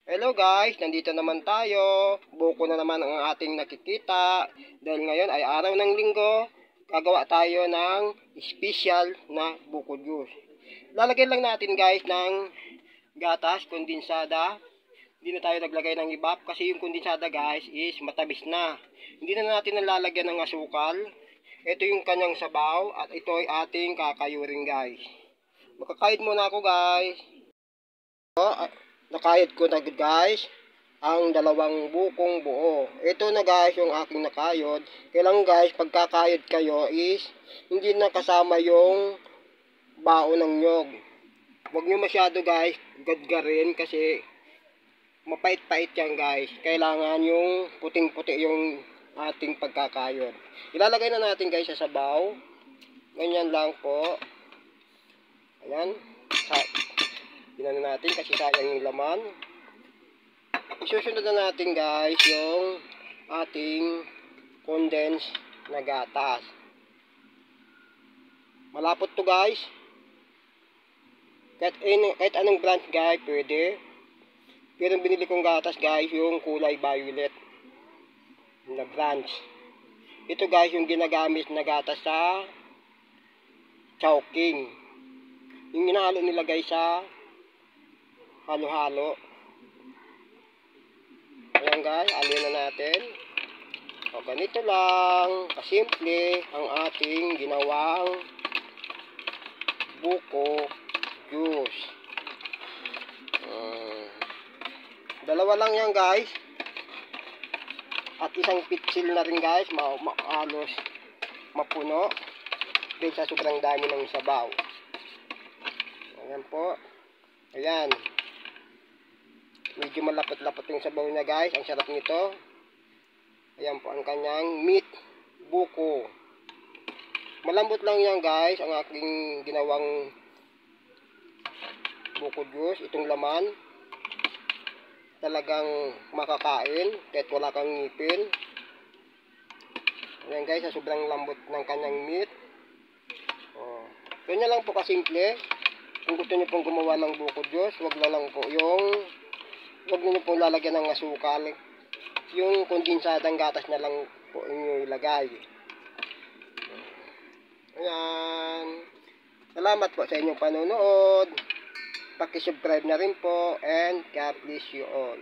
Hello guys, nandito naman tayo. Buko na naman ang ating nakikita. Dahil ngayon ay araw ng linggo, gagawa tayo ng special na buko juice. Lalagyan lang natin guys ng gatas, kondensada. Hindi na tayo naglagay ng iba kasi yung kondensada guys is matabis na. Hindi na natin nalalagyan ng asukal. Ito yung kanyang sabaw at ito ay ating kakayurin guys. Makakayod muna ako guys. Nakayod ko na guys ang dalawang bukong buo. Ito na guys yung aking nakayod. Kailangan guys pagkakayod kayo is hindi na kasama yung bao ng nyog. Huwag nyo masyado guys gadgarin kasi mapait-pait yan guys. Kailangan yung puting-puti yung ating pagkakayod. Ilalagay na natin guys sa sabaw. Ganyan lang po. Ayan. Ginano natin kasi sayang yung laman. Isusunod na natin guys yung ating condensed na gatas. Malapot to guys. Kahit anong brand guys pwede. Pero binili kong gatas guys yung kulay violet na branch. Ito guys yung ginagamit na gatas sa Chowking. Yung inahalo nila guys sa halo-halo. Ayan guys, alin na natin. O ganito lang, kasimple ang ating ginawang buko juice. Dalawa lang yan guys. At isang pitsil na rin guys, halos mapuno. Dahil sa sobrang dami ng sabaw. Ayan po. Ayan. Medyo malapot-lapot yung sabaw niya guys. Ang sarap nito. Ayan po ang kanyang meat buko. Malambot lang yan guys. Ang aking ginawang buko juice. Itong laman. Talagang makakain. Kahit wala kang ngipin. Ayan guys. Sa sobrang lambot ng kanyang meat. Ganyan lang po kasimple. Kung gusto nyo pong gumawa ng buko juice, wag na lang po wag nyo pong lalagyan ng asukal. Yung kondensadang gatas na lang po inyo ilagay. Ayan. Salamat po sa inyong panonood. Paki-subscribe na rin po and God bless you all.